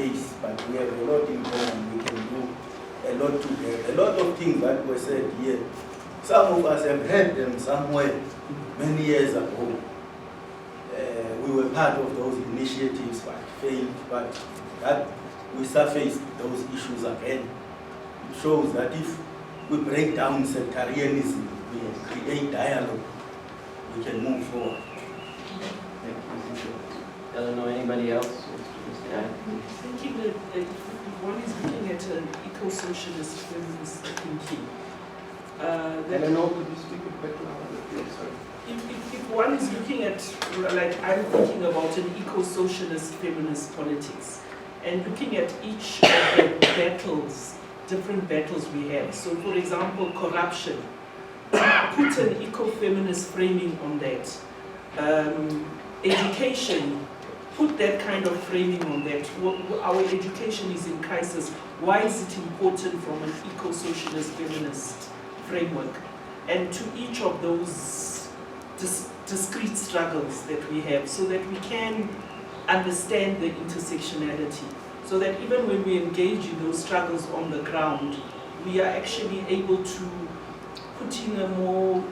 face, but we have a lot in common. We can do a lot together. A lot of things that were said here, some of us have heard them somewhere many years ago. We were part of those initiatives but failed, but that we surfaced those issues again. It shows that if we break down sectarianism, we create dialogue, we can move forward. I don't know anybody else. Thinking that if one is looking at an eco-socialist feminist thinking, Eleanor, could you speak a bit louder? Sorry. if one is looking at, like I'm thinking about an eco-socialist feminist politics, and looking at each of the battles, different battles we have. So for example, corruption, put an eco-feminist framing on that. Education, put that kind of framing on that. Our education is in crisis. Why is it important from an eco-socialist feminist framework? And to each of those discrete struggles that we have, so that we can understand the intersectionality, so that even when we engage in those struggles on the ground, we are actually able to put in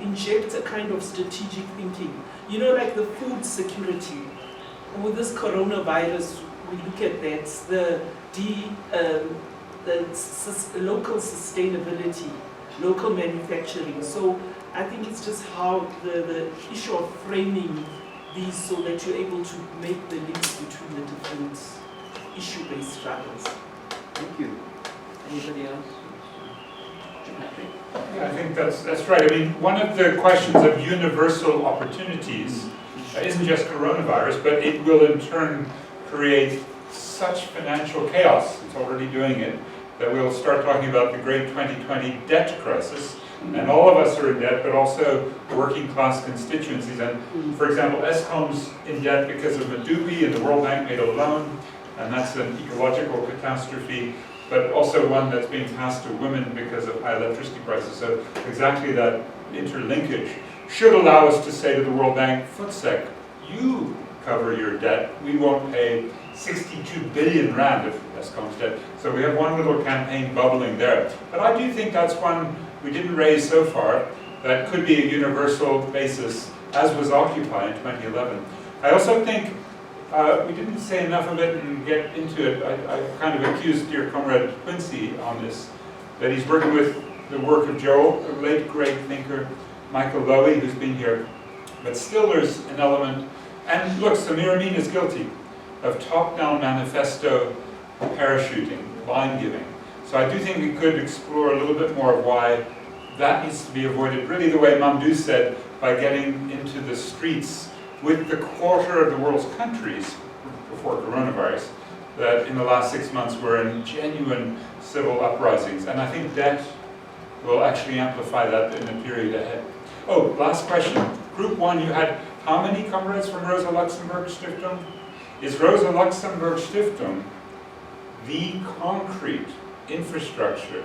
inject a kind of strategic thinking. You know, like the food security. With this coronavirus, we look at that, the local sustainability, local manufacturing. So I think it's just how the issue of framing these so that you're able to make the links between the different issue-based struggles. Thank you. Anybody else? Patrick? Yeah, I think that's right. I mean, one of the questions of universal opportunities isn't just coronavirus, but it will in turn create such financial chaos, it's already doing it, that we'll start talking about the great 2020 debt crisis. And all of us are in debt, but also working class constituencies. And for example, Eskom's in debt because of Medupi, and the World Bank made a loan, and that's an ecological catastrophe, but also one that's being passed to women because of high electricity prices. So exactly that interlinkage should allow us to say to the World Bank, FTSEC, you cover your debt, we won't pay 62 billion rand of Eskom's debt. So we have one little campaign bubbling there. But I do think that's one we didn't raise so far that could be a universal basis, as was Occupy in 2011. I also think we didn't say enough of it and get into it. I kind of accused dear comrade Quincy on this, that he's working with the work of Joe, a late great thinker, Michael Lowy, who's been here. But still there's an element, and look, Samir Amin is guilty of top-down manifesto parachuting, line giving. So I do think we could explore a little bit more of why that needs to be avoided, really the way Mamdouh said, by getting into the streets with the quarter of the world's countries before coronavirus that in the last 6 months were in genuine civil uprisings. And I think that will actually amplify that in the period ahead. Oh, last question. Group 1, you had how many comrades from Rosa Luxemburg Stiftung? Is Rosa Luxemburg Stiftung the concrete infrastructure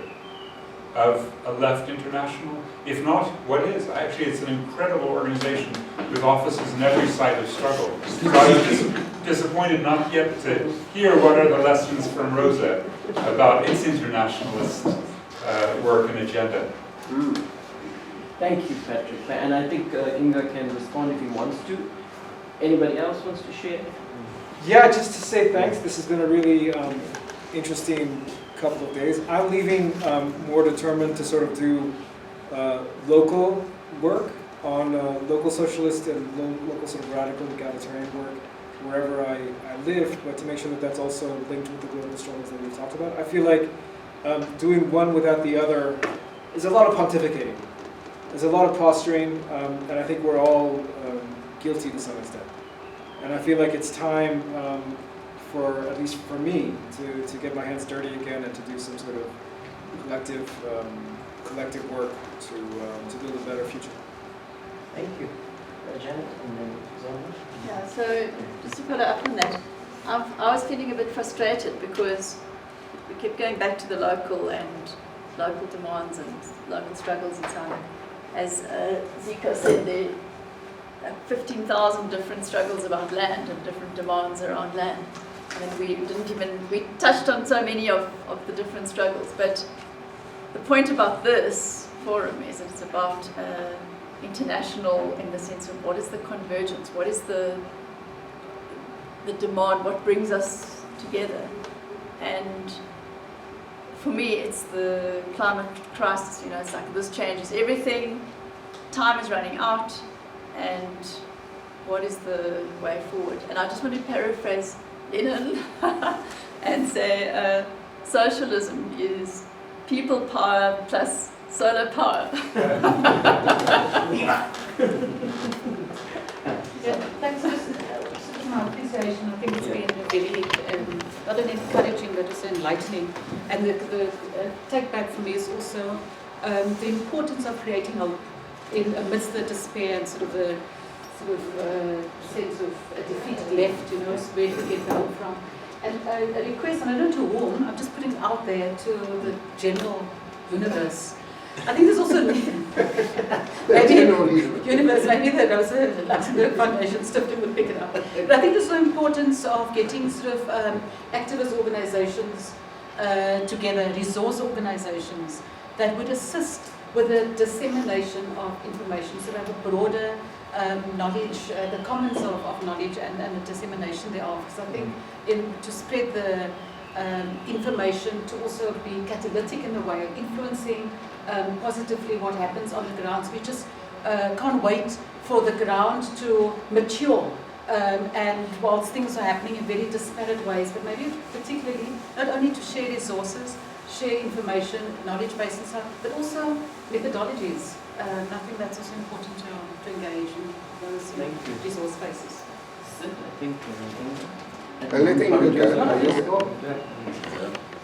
of a left international? If not, what is? Actually, it's an incredible organization with offices in every site of struggle. So I was disappointed not yet to hear what are the lessons from Rosa about its internationalist work and agenda. Thank you, Patrick. And I think Inga can respond if he wants to. Anybody else wants to share? Yeah, just to say thanks. This has been a really interesting couple of days. I'm leaving more determined to sort of do local work on local socialist and local sort of radical egalitarian work wherever I live, but to make sure that that's also linked with the global struggles that we've talked about. I feel like doing one without the other is a lot of pontificating. There's a lot of posturing, and I think we're all guilty to some extent. And I feel like it's time for, at least for me, to get my hands dirty again and to do some sort of collective work to build a better future. Thank you. Janet, and then Zona. Yeah, so just to follow up on that, I was feeling a bit frustrated because we kept going back to the local and local demands and local struggles and so on. As Zico said, there are 15,000 different struggles around land and different demands around land. I mean, we touched on so many of the different struggles, but the point about this forum is it's about international in the sense of what is the convergence, what is the demand, what brings us together. And for me, it's the climate crisis, you know, it's like this changes everything, time is running out, and what is the way forward? And I just want to paraphrase Lenin and say socialism is people power plus solar power. Yeah, thanks for my appreciation. I think it's been very not only encouraging but also enlightening. And the take back for me is also the importance of creating amidst the despair and sort of the sense of a defeated left, you know, where do we get the help from? And a request, and I don't know to whom, I'm just putting it out there to the general universe. I think there's also maybe universe, maybe that was a Luxembourg Foundation Stiftung would pick it up. But I think there's the importance of getting sort of activist organizations together, resource organizations that would assist with the dissemination of information, so that have a broader knowledge, the commons of knowledge and the dissemination thereof. Because I think to spread the information, to also be catalytic in the way of influencing positively what happens on the grounds. We just can't wait for the ground to mature. And whilst things are happening in very disparate ways, but maybe particularly not only to share resources, share information, knowledge base and stuff, but also methodologies. I think that's also important to engage in those resource spaces. I think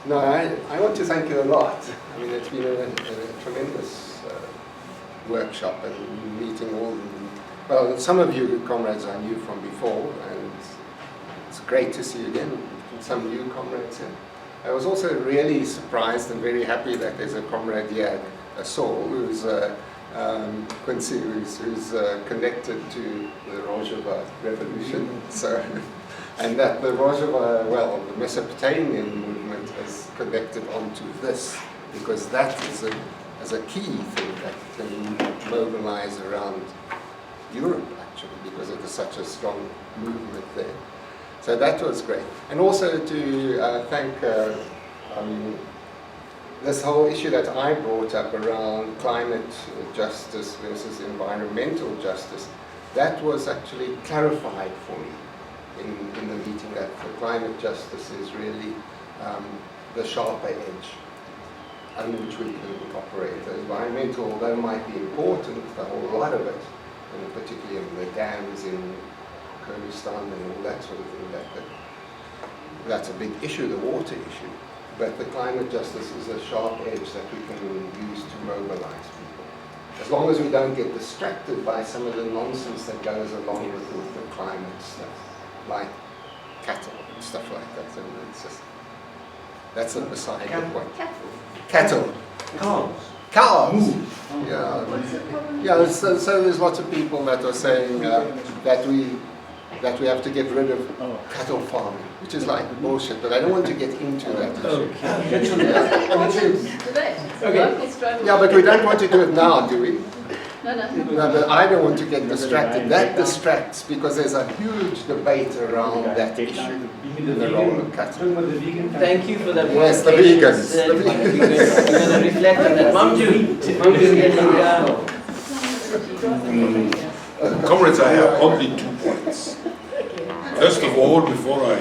No, I want to thank you a lot. I mean, it's been a tremendous workshop and meeting well, some of you comrades I knew from before, and it's great to see you again, some new comrades here. I was also really surprised and very happy that there's a comrade here, Saul, who's Quincy, who's connected to the Rojava revolution. So, and that the Rojava, well, the Mesopotamian movement has connected onto this, because that is a key thing that can mobilize around Europe, actually, because it is such a strong movement there. So that was great. And also to thank this whole issue that I brought up around climate justice versus environmental justice, that was actually clarified for me in the meeting, that the climate justice is really the sharper edge under which we can operate. The environmental, although might be important, the whole lot of it, and particularly in the dams in Kurdistan and all that sort of thing, that's a big issue, the water issue. But the climate justice is a sharp edge that we can use to mobilize people. As long as we don't get distracted by some of the nonsense that goes along with the climate stuff, like cattle and stuff like that. And it's just, that's a beside the point. Cattle. Cows. Yeah. What's the problem? Yeah, so there's lots of people that are saying that we have to get rid of cattle farming, which is like bullshit, but I don't want to get into that issue. Today, it's a local struggle. Yeah, but we don't want to do it now, do we? No. No, but I don't want to get distracted. That distracts, because there's a huge debate around that issue, the role of cattle. Thank you for that. Yes, the vegans. We're going to reflect on that. Mamju getting Comrades, I have only 2 points. First of all, before I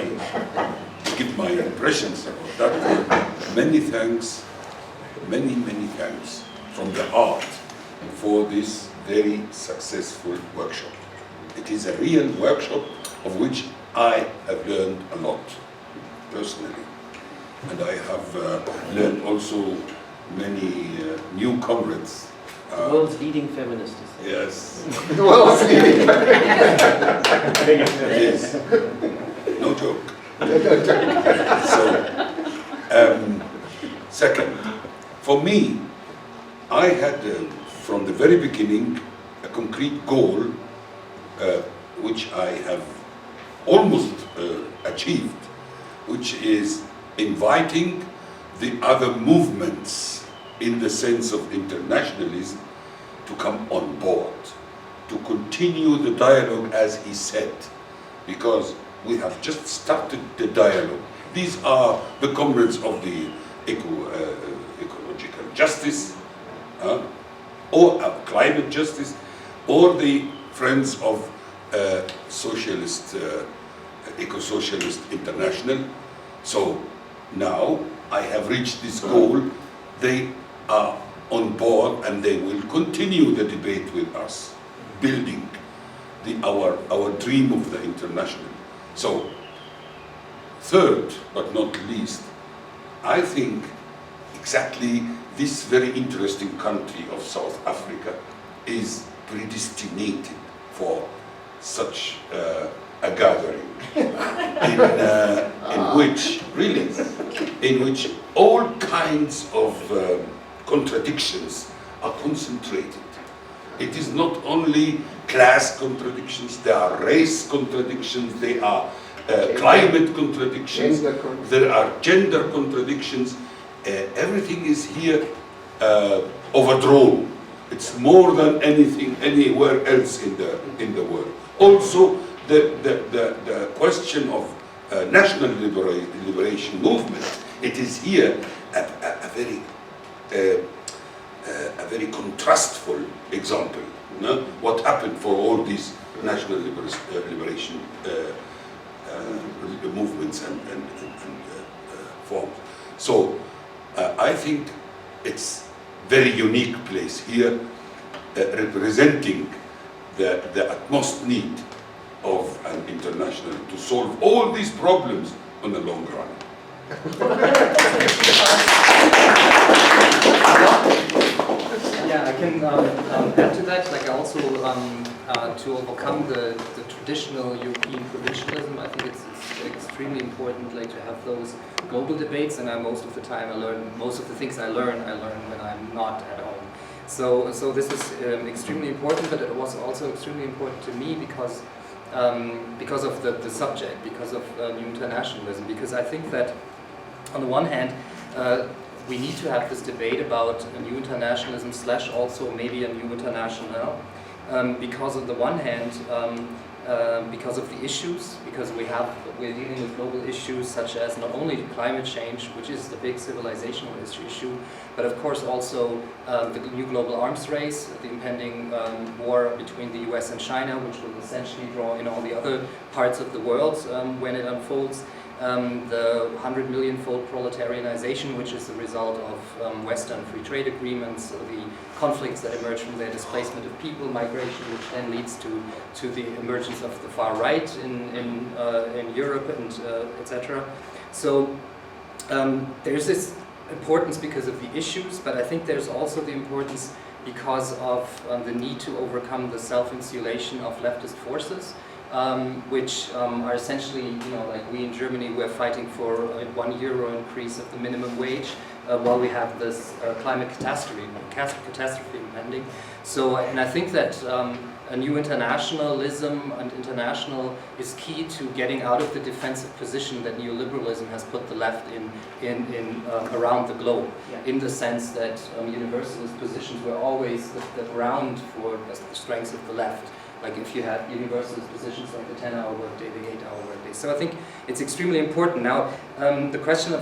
give my impressions about that, many thanks from the heart for this very successful workshop. It is a real workshop of which I have learned a lot, personally. And I have learned also many new comrades. the world's leading feminist. Yes. Well, see. It is. No joke. So, second, for me, I had from the very beginning a concrete goal, which I have almost achieved, which is inviting the other movements in the sense of internationalism to come on board, to continue the dialogue as he said, because we have just started the dialogue. These are the comrades of the ecological justice, or climate justice, or the friends of socialist, eco-socialist international. So now I have reached this goal. They are on board and they will continue the debate with us, building our dream of the international. So, third but not least, I think exactly this very interesting country of South Africa is predestinated for such a gathering in which all kinds of contradictions are concentrated. It is not only class contradictions, there are race contradictions, there are climate contradictions, there are gender contradictions. Everything is here overdrawn. It's more than anything anywhere else in the world. Also, the question of national liberation movement, it is here a very contrastful example. No? What happened for all these national liberation movements and forms. So I think it's very unique place here, representing the utmost need of an international to solve all these problems on the long run. Yeah, I can add to that. Like also to overcome the traditional European provincialism, I think it's extremely important, like, to have those global debates. And most of the time, I learn most of the things I learn when I'm not at home. So this is extremely important, but it was also extremely important to me because of the subject, because of new internationalism. Because I think that on the one hand, we need to have this debate about a new internationalism / also maybe a new international, because on the one hand, because of the issues, because we're dealing with global issues such as not only climate change, which is the big civilizational issue, but of course also the new global arms race, the impending war between the US and China, which will essentially draw in all the other parts of the world when it unfolds. The 100 million-fold proletarianization, which is the result of Western free trade agreements, the conflicts that emerge from their displacement of people, migration, which then leads to the emergence of the far right in Europe and etc. So there's this importance because of the issues, but I think there's also the importance because of the need to overcome the self-insulation of leftist forces. Which are essentially, like we in Germany, we're fighting for a €1 increase of the minimum wage while we have this climate catastrophe impending. So, and I think that a new internationalism and international is key to getting out of the defensive position that neoliberalism has put the left in around the globe, in the sense that universalist positions were always the ground for the strengths of the left. Like if you had universalist positions like the 10-hour workday, the 8-hour workday. So I think it's extremely important. Now, the question of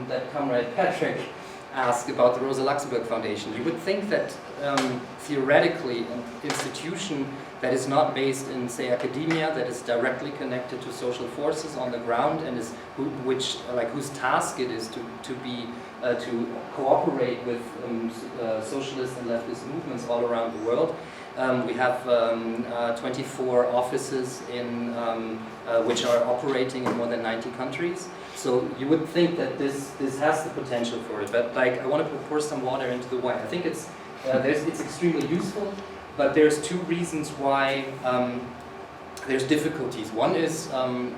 that Comrade Patrick asked about the Rosa Luxemburg Foundation, you would think that theoretically an institution that is not based in, say, academia, that is directly connected to social forces on the ground and whose task it is to cooperate with socialist and leftist movements all around the world. We have 24 offices which are operating in more than 90 countries. So you would think that this has the potential for it. But like, I want to pour some water into the wine. I think it's extremely useful, but there's two reasons why there's difficulties. One is an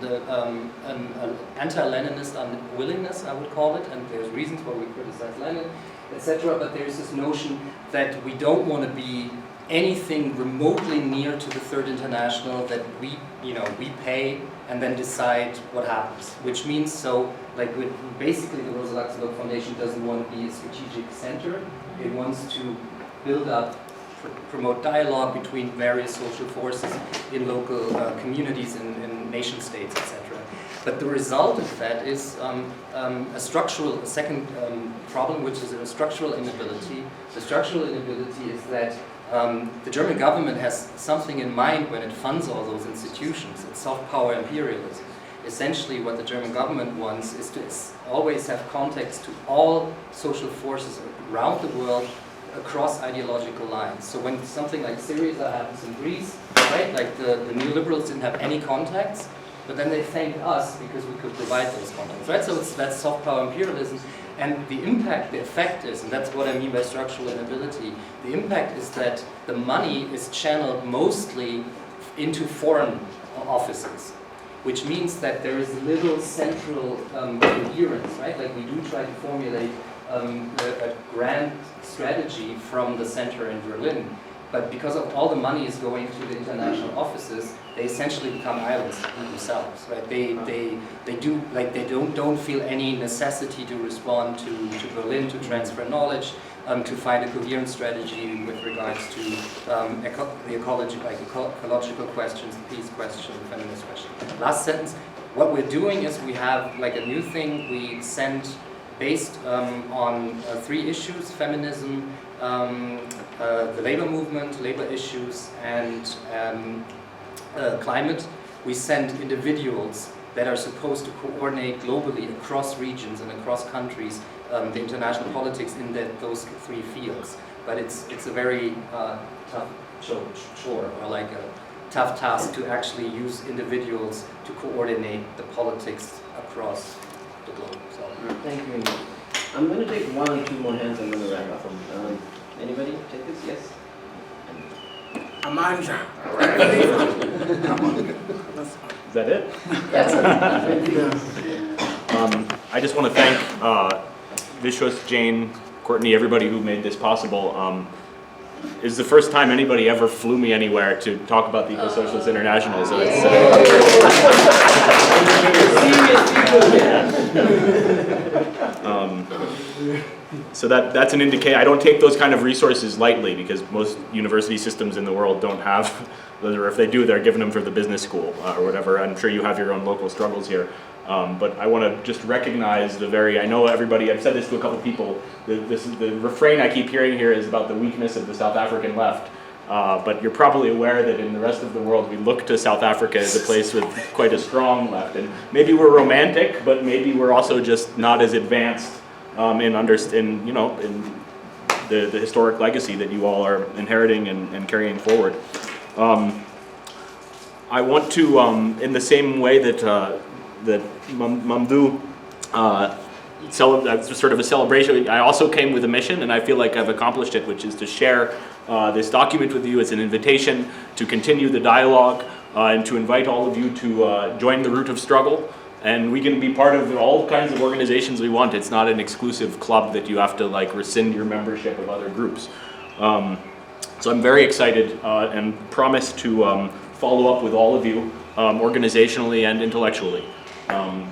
anti-Leninist unwillingness, I would call it, and there's reasons why we criticize Lenin, etc. But there's this notion that we don't want to be anything remotely near to the Third International that we pay and then decide what happens. Which means, so like basically the Rosa Luxemburg Foundation doesn't want to be a strategic center. It wants to build up, promote dialogue between various social forces in local communities and nation states, etc. But the result of that is a second problem, which is a structural inability. The structural inability is that the German government has something in mind when it funds all those institutions. It's soft power imperialism. Essentially what the German government wants is to always have contacts to all social forces around the world across ideological lines. So when something like Syriza happens in Greece, right, like the neoliberals didn't have any contacts, but then they thanked us because we could provide those contacts, right? So that's soft power imperialism. And the impact, the effect is, and that's what I mean by structural inability, the impact is that the money is channeled mostly into foreign offices, which means that there is little central coherence, right? Like we do try to formulate a grand strategy from the center in Berlin, but because of all the money is going to the international offices, they essentially become islands themselves, right? They don't feel any necessity to respond to Berlin, to transfer knowledge, to find a coherent strategy with regards to the ecological questions, the peace question, the feminist question. Last sentence. What we're doing is we have like a new thing we send based on 3 issues: feminism, the labor movement, labor issues, and climate. We send individuals that are supposed to coordinate globally across regions and across countries the international politics in those 3 fields. But it's a very tough chore, or like a tough task to actually use individuals to coordinate the politics across the globe. So. Thank you, Ingo. I'm going to take 1 or 2 more hands. I'm going to wrap up. Anybody take this? Yes? Amanda. Is that it? Yes. I just want to thank Vishwas, Jane, Courtney, everybody who made this possible. It's the first time anybody ever flew me anywhere to talk about the Eco-Socialist International, so it's... So that's an indicator. I don't take those kind of resources lightly, because most university systems in the world don't have, or if they do, they're giving them for the business school or whatever. I'm sure you have your own local struggles here. But I want to just recognize I know everybody, I've said this to a couple people, the refrain I keep hearing here is about the weakness of the South African left. But you're probably aware that in the rest of the world we look to South Africa as a place with quite a strong left. And maybe we're romantic, but maybe we're also just not as advanced in the historic legacy that you all are inheriting and carrying forward. I want to, in the same way that Mamdouh sort of a celebration, I also came with a mission, and I feel like I've accomplished it, which is to share this document with you as an invitation to continue the dialogue and to invite all of you to join the Root of Struggle. And we can be part of all kinds of organizations we want. It's not an exclusive club that you have to like rescind your membership of other groups. So I'm very excited and promise to follow up with all of you organizationally and intellectually.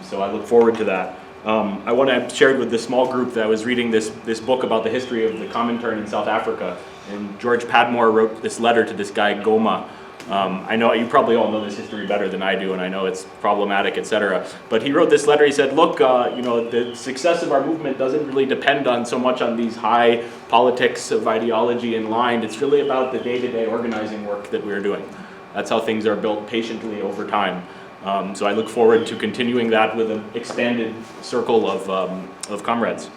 So I look forward to that. I shared with this small group that I was reading this book about the history of the Comintern in South Africa. And George Padmore wrote this letter to this guy, Goma. I know you probably all know this history better than I do, and I know it's problematic, etc. But he wrote this letter. He said, look, the success of our movement doesn't really depend on so much on these high politics of ideology in line. It's really about the day-to-day organizing work that we're doing. That's how things are built patiently over time. So I look forward to continuing that with an expanded circle of comrades.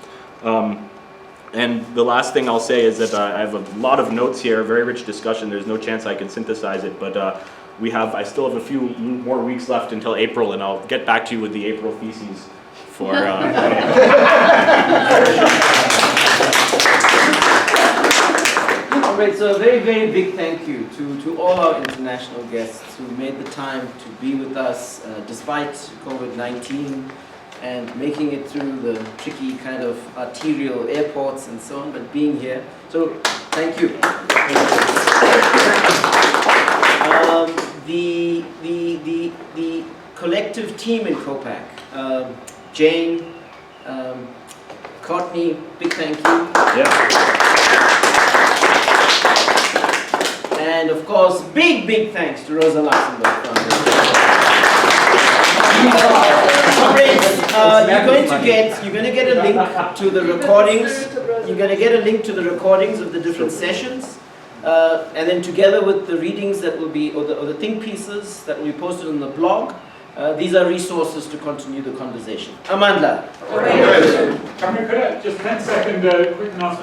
And the last thing I'll say is that I have a lot of notes here, very rich discussion. There's no chance I can synthesize it, but I still have a few more weeks left until April, and I'll get back to you with the April theses for... All right, so a very, very big thank you to all our international guests who made the time to be with us despite COVID-19 and making it through the tricky kind of arterial airports and so on, but being here. So, thank you. The collective team in COPAC, Jane, Courtney, big thank you. And of course, big thanks to Rosa Luxemburg. You're going to get a link to the recordings. You're going to get a link to the recordings of the different sessions, and then together with the readings that will be, or the think pieces that will be posted on the blog. These are resources to continue the conversation. Amandla. Could I just 10-second quick announcement?